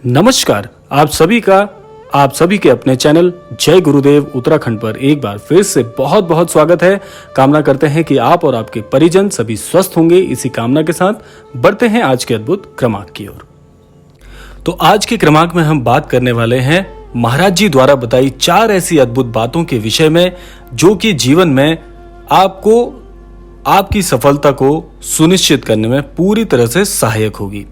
नमस्कार, आप सभी के अपने चैनल जय गुरुदेव उत्तराखंड पर एक बार फिर से बहुत बहुत स्वागत है। कामना करते हैं कि आप और आपके परिजन सभी स्वस्थ होंगे। इसी कामना के साथ बढ़ते हैं आज के अद्भुत क्रमांक की ओर। तो आज के क्रमांक में हम बात करने वाले हैं महाराज जी द्वारा बताई 4 ऐसी अद्भुत बातों के विषय में जो कि जीवन में आपको आपकी सफलता को सुनिश्चित करने में पूरी तरह से सहायक होगी।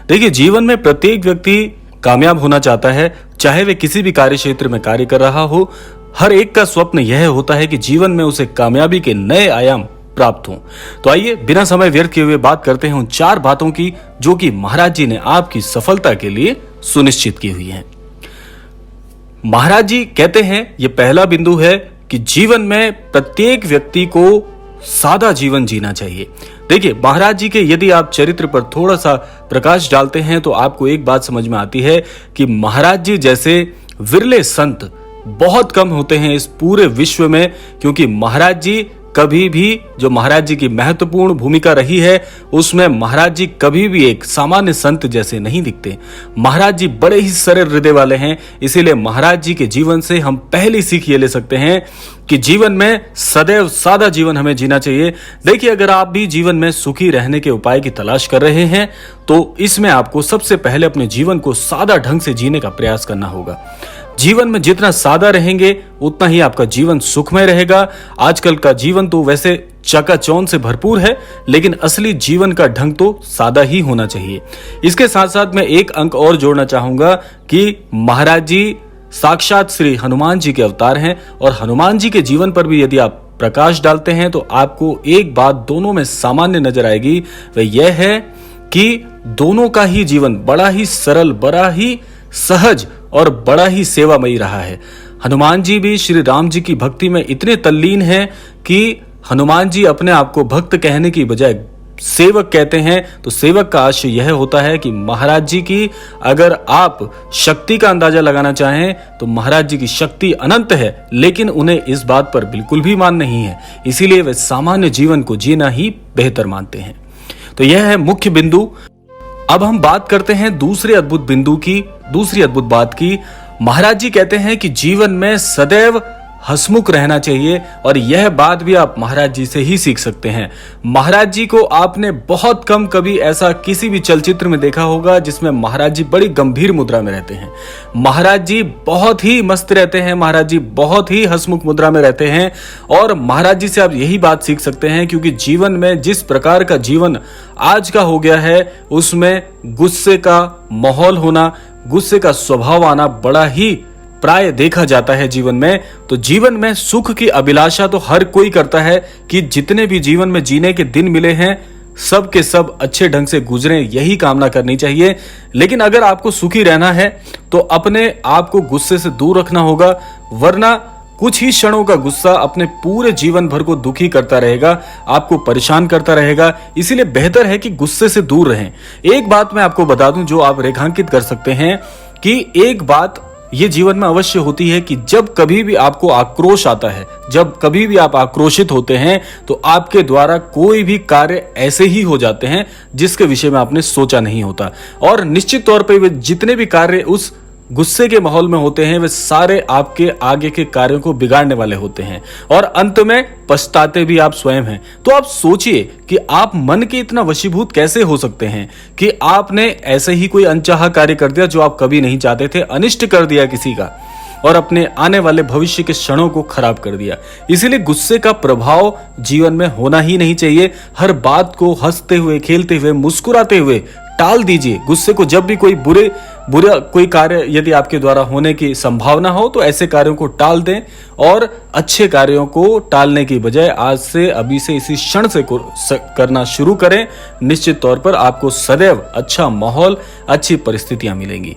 देखिए, जीवन में प्रत्येक व्यक्ति कामयाब होना चाहता है, चाहे वे किसी भी कार्य क्षेत्र में कार्य कर रहा हो। हर एक का स्वप्न यह होता है कि जीवन में उसे कामयाबी के नए आयाम प्राप्त हों। तो आइए बिना समय व्यर्थ किए हुए बात करते हैं उन 4 बातों की जो कि महाराज जी ने आपकी सफलता के लिए सुनिश्चित की हुई है। महाराज जी कहते हैं, यह पहला बिंदु है कि जीवन में प्रत्येक व्यक्ति को सादा जीवन जीना चाहिए। देखिए, महाराज जी के यदि आप चरित्र पर थोड़ा सा प्रकाश डालते हैं तो आपको एक बात समझ में आती है कि महाराज जी जैसे विरले संत बहुत कम होते हैं इस पूरे विश्व में, क्योंकि महाराज जी कभी भी, जो महाराज जी की महत्वपूर्ण भूमिका रही है उसमें महाराज जी कभी भी एक सामान्य संत जैसे नहीं दिखते। महाराज जी बड़े ही सरल हृदय वाले हैं। इसीलिए महाराज जी के जीवन से हम पहली सीख ये ले सकते हैं कि जीवन में सदैव सादा जीवन हमें जीना चाहिए। देखिए, अगर आप भी जीवन में सुखी रहने के उपाय की तलाश कर रहे हैं तो इसमें आपको सबसे पहले अपने जीवन को सादा ढंग से जीने का प्रयास करना होगा। जीवन में जितना सादा रहेंगे उतना ही आपका जीवन सुखमय रहेगा। आजकल का जीवन तो वैसे चकाचौंध से भरपूर है, लेकिन असली जीवन का ढंग तो सादा ही होना चाहिए। इसके साथ साथ मैं एक अंक और जोड़ना चाहूंगा कि महाराज जी साक्षात श्री हनुमान जी के अवतार हैं और हनुमान जी के जीवन पर भी यदि आप प्रकाश डालते हैं तो आपको एक बात दोनों में सामान्य नजर आएगी, वह यह है कि दोनों का ही जीवन बड़ा ही सरल, बड़ा ही सहज और बड़ा ही सेवामयी रहा है। हनुमान जी भी श्री राम जी की भक्ति में इतने तल्लीन हैं कि हनुमान जी अपने आप को भक्त कहने की बजाय सेवक कहते हैं। तो सेवक का आशय यह होता है कि महाराज जी की अगर आप शक्ति का अंदाजा लगाना चाहें तो महाराज जी की शक्ति अनंत है, लेकिन उन्हें इस बात पर बिल्कुल भी मान नहीं है। इसीलिए वे सामान्य जीवन को जीना ही बेहतर मानते हैं। तो यह है मुख्य बिंदु। अब हम बात करते हैं दूसरी अद्भुत बात की। महाराज जी कहते हैं कि जीवन में सदैव हंसमुख रहना चाहिए और यह बात भी आप महाराज जी से ही सीख सकते हैं। महाराज जी को आपने बहुत कम कभी ऐसा किसी भी चलचित्र में देखा होगा जिसमें महाराज जी बड़ी गंभीर मुद्रा में रहते हैं। महाराज जी बहुत ही मस्त रहते हैं, महाराज जी बहुत ही हंसमुख मुद्रा में रहते हैं और महाराज जी से आप यही बात सीख सकते हैं, क्योंकि जीवन में जिस प्रकार का जीवन आज का हो गया है उसमें गुस्से का माहौल होना, गुस्से का स्वभाव आना बड़ा ही प्राय देखा जाता है जीवन में। तो जीवन में सुख की अभिलाषा तो हर कोई करता है कि जितने भी जीवन में जीने के दिन मिले हैं सब के सब अच्छे ढंग से गुजरें, यही कामना करनी चाहिए। लेकिन अगर आपको सुखी रहना है तो अपने आप को गुस्से से दूर रखना होगा, वरना कुछ ही क्षणों का गुस्सा अपने पूरे जीवन भर को दुखी करता रहेगा, आपको परेशान करता रहेगा। इसीलिए बेहतर है कि गुस्से से दूर रहें। एक बात मैं आपको बता दूं जो आप रेखांकित कर सकते हैं कि एक बात ये जीवन में अवश्य होती है कि जब कभी भी आपको आक्रोश आता है, जब कभी भी आप आक्रोशित होते हैं तो आपके द्वारा कोई भी कार्य ऐसे ही हो जाते हैं जिसके विषय में आपने सोचा नहीं होता, और निश्चित तौर पर वे जितने भी कार्य उस गुस्से के माहौल में होते हैं वे सारे आपके आगे के कार्यों को बिगाड़ने वाले होते हैं और अंत में पछताते भी आप स्वयं हैं। तो आप सोचिए कि आप मन के इतना वशीभूत कैसे हो सकते हैं कि आपने ऐसे ही कोई अनचाहा कार्य कर दिया जो आप कभी नहीं चाहते थे, अनिष्ट कर दिया किसी का और अपने आने वाले भविष्य के क्षणों को खराब कर दिया। इसीलिए गुस्से का प्रभाव जीवन में होना ही नहीं चाहिए। हर बात को हंसते हुए, खेलते हुए, मुस्कुराते हुए टाल दीजिए। गुस्से को जब भी कोई बुरा कोई कार्य यदि आपके द्वारा होने की संभावना हो तो ऐसे कार्यों को टाल दें और अच्छे कार्यों को टालने की बजाय आज से, अभी से, इसी क्षण से करना शुरू करें। निश्चित तौर पर आपको सदैव अच्छा माहौल, अच्छी परिस्थितियां मिलेंगी।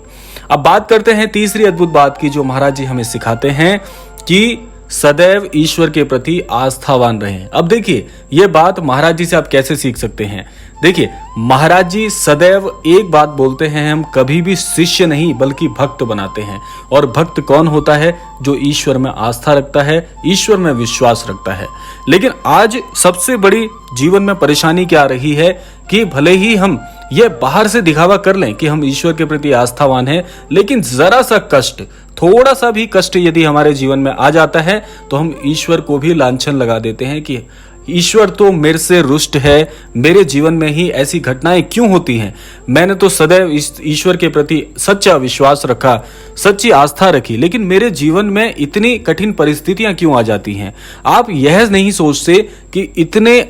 अब बात करते हैं तीसरी अद्भुत बात की जो महाराज जी हमें सिखाते हैं कि सदैव ईश्वर के प्रति आस्थावान रहें। अब देखिए, यह बात महाराज जी से आप कैसे सीख सकते हैं। देखिए, महाराज जी सदैव एक बात बोलते हैं, हम कभी भी शिष्य नहीं बल्कि भक्त बनाते हैं। और भक्त कौन होता है? जो ईश्वर में आस्था रखता है, ईश्वर में विश्वास रखता है। लेकिन आज सबसे बड़ी जीवन में परेशानी क्या आ रही है कि भले ही हम यह बाहर से दिखावा कर लें कि हम ईश्वर के प्रति आस्थावान हैं, लेकिन जरा सा कष्ट, थोड़ा सा भी कष्ट यदि हमारे जीवन में आ जाता है तो हम ईश्वर को भी लांछन लगा देते हैं कि ईश्वर तो मेरे से रुष्ट है, मेरे जीवन में ही ऐसी घटनाएं क्यों होती हैं। मैंने तो सदैव इस ईश्वर के प्रति सच्चा विश्वास रखा, सच्ची आस्था रखी, लेकिन मेरे जीवन में इतनी कठिन परिस्थितियां क्यों आ जाती हैं। आप यह नहीं सोचते कि इतने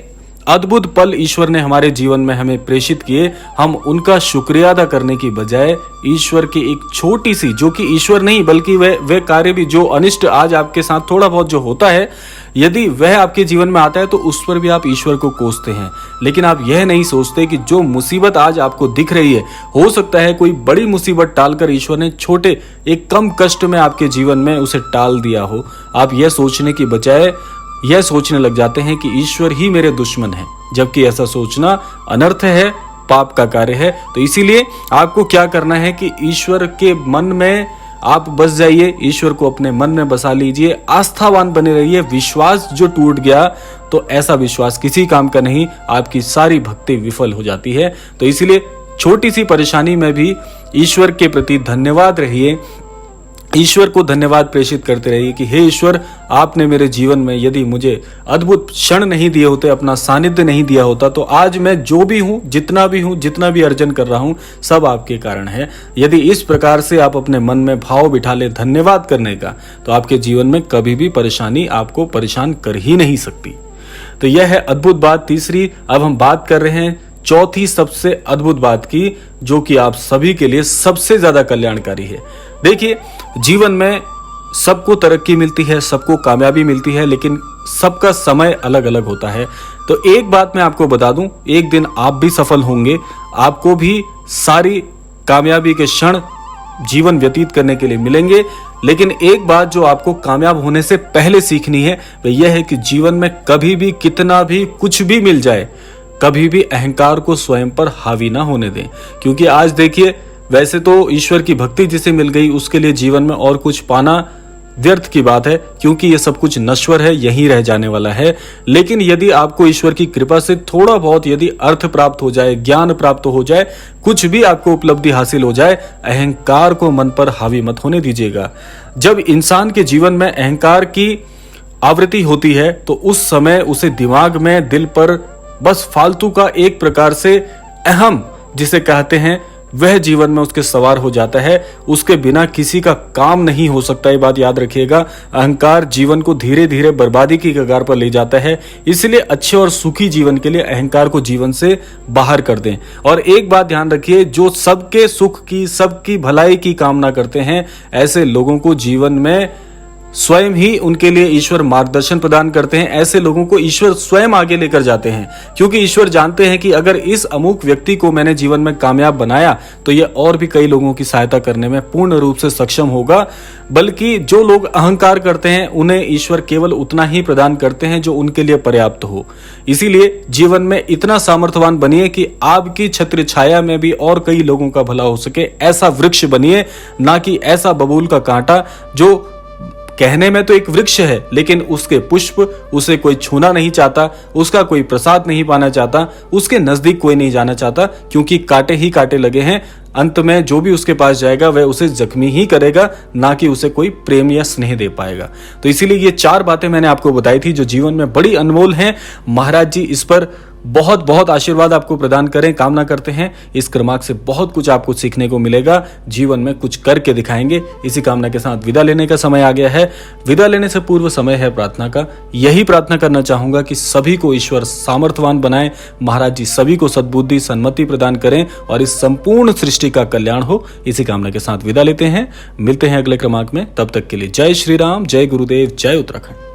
अद्भुत पल ईश्वर ने हमारे जीवन में हमें प्रेषित किए, हम उनका शुक्रिया अदा करने की बजाय ईश्वर की एक छोटी सी, जो कि ईश्वर नहीं बल्कि वह कार्य भी, जो अनिष्ट आज आपके साथ थोड़ा बहुत जो होता है, यदि वह आपके जीवन में आता है तो उस पर भी आप ईश्वर को कोसते हैं। लेकिन आप यह नहीं सोचते कि जो मुसीबत आज आपको दिख रही है, हो सकता है कोई बड़ी मुसीबत टालकर ईश्वर ने छोटे एक कम कष्ट में आपके जीवन में उसे टाल दिया हो। आप यह सोचने की बजाय यह सोचने लग जाते हैं कि ईश्वर ही मेरे दुश्मन है, जबकि ऐसा सोचना अनर्थ है, पाप का कार्य है। तो इसीलिए आपको क्या करना है कि ईश्वर के मन में आप बस जाइए, ईश्वर को अपने मन में बसा लीजिए, आस्थावान बने रहिए। विश्वास जो टूट गया तो ऐसा विश्वास किसी काम का नहीं, आपकी सारी भक्ति विफल हो जाती है। तो इसीलिए छोटी सी परेशानी में भी ईश्वर के प्रति धन्यवाद रहिए, ईश्वर को धन्यवाद प्रेषित करते रहिए कि हे ईश्वर, आपने मेरे जीवन में यदि मुझे अद्भुत क्षण नहीं दिए होते, अपना सानिध्य नहीं दिया होता, तो आज मैं जो भी हूं, जितना भी अर्जन कर रहा हूं, सब आपके कारण है। यदि इस प्रकार से आप अपने मन में भाव बिठा ले धन्यवाद करने का, तो आपके जीवन में कभी भी परेशानी आपको परेशान कर ही नहीं सकती। तो यह है अद्भुत बात तीसरी। अब हम बात कर रहे हैं चौथी सबसे अद्भुत बात की, जो कि आप सभी के लिए सबसे ज्यादा कल्याणकारी है। देखिए, जीवन में सबको तरक्की मिलती है, सबको कामयाबी मिलती है, लेकिन सबका समय अलग अलग होता है। तो एक बात मैं आपको बता दूं, एक दिन आप भी सफल होंगे, आपको भी सारी कामयाबी के क्षण जीवन व्यतीत करने के लिए मिलेंगे। लेकिन एक बात जो आपको कामयाब होने से पहले सीखनी है, वह यह है कि जीवन में कभी भी कितना भी कुछ भी मिल जाए, कभी भी अहंकार को स्वयं पर हावी ना होने दें। क्योंकि आज देखिए, वैसे तो ईश्वर की भक्ति जिसे मिल गई उसके लिए जीवन में और कुछ पाना व्यर्थ की बात है, क्योंकि ये सब कुछ नश्वर है, यहीं रह जाने वाला है। लेकिन यदि आपको ईश्वर की कृपा से थोड़ा बहुत यदि अर्थ प्राप्त हो जाए, ज्ञान प्राप्त हो जाए, कुछ भी आपको उपलब्धि हासिल हो जाए, अहंकार को मन पर हावी मत होने दीजिएगा। जब इंसान के जीवन में अहंकार की आवृत्ति होती है तो उस समय उसे दिमाग में, दिल पर बस फालतू का एक प्रकार से अहम जिसे कहते हैं, वह जीवन में उसके सवार हो जाता है। उसके बिना किसी का काम नहीं हो सकता, ये बात याद रखिएगा। अहंकार जीवन को धीरे धीरे बर्बादी की कगार पर ले जाता है। इसलिए अच्छे और सुखी जीवन के लिए अहंकार को जीवन से बाहर कर दें। और एक बात ध्यान रखिए, जो सबके सुख की, सबकी भलाई की कामना करते हैं, ऐसे लोगों को जीवन में स्वयं ही उनके लिए ईश्वर मार्गदर्शन प्रदान करते हैं। ऐसे लोगों को ईश्वर स्वयं आगे लेकर जाते हैं, क्योंकि ईश्वर जानते हैं कि अगर इस अमुक व्यक्ति को मैंने जीवन में कामयाब बनाया तो यह और भी कई लोगों की सहायता करने में पूर्ण रूप से सक्षम होगा। बल्कि जो लोग अहंकार करते हैं उन्हें ईश्वर केवल उतना ही प्रदान करते हैं जो उनके लिए पर्याप्त हो। इसीलिए जीवन में इतना सामर्थ्यवान बनिए कि आपकी छत्र छाया में भी और कई लोगों का भला हो सके। ऐसा वृक्ष बनिए, ना कि ऐसा बबूल का कांटा जो कहने में तो एक वृक्ष है, लेकिन उसके पुष्प उसे कोई छूना नहीं चाहता, उसका कोई प्रसाद नहीं पाना चाहता, उसके नजदीक कोई नहीं जाना चाहता, क्योंकि कांटे ही कांटे लगे हैं। अंत में जो भी उसके पास जाएगा वह उसे जख्मी ही करेगा, ना कि उसे कोई प्रेम या स्नेह दे पाएगा। तो इसीलिए ये 4 बातें मैंने आपको बताई थी जो जीवन में बड़ी अनमोल हैं। महाराज जी इस पर बहुत बहुत आशीर्वाद आपको प्रदान करें, कामना करते हैं। इस क्रमांक से बहुत कुछ आपको सीखने को मिलेगा, जीवन में कुछ करके दिखाएंगे। इसी कामना के साथ विदा लेने का समय आ गया है। विदा लेने से पूर्व समय है प्रार्थना का। यही प्रार्थना करना चाहूंगा कि सभी को ईश्वर सामर्थ्यवान बनाए, महाराज जी सभी को सद्बुद्धि सन्मति प्रदान करें और इस संपूर्ण सृष्टि का कल्याण हो। इसी कामना के साथ विदा लेते हैं, मिलते हैं अगले क्रमांक में। तब तक के लिए जय श्री राम, जय गुरुदेव, जय उत्तराखंड।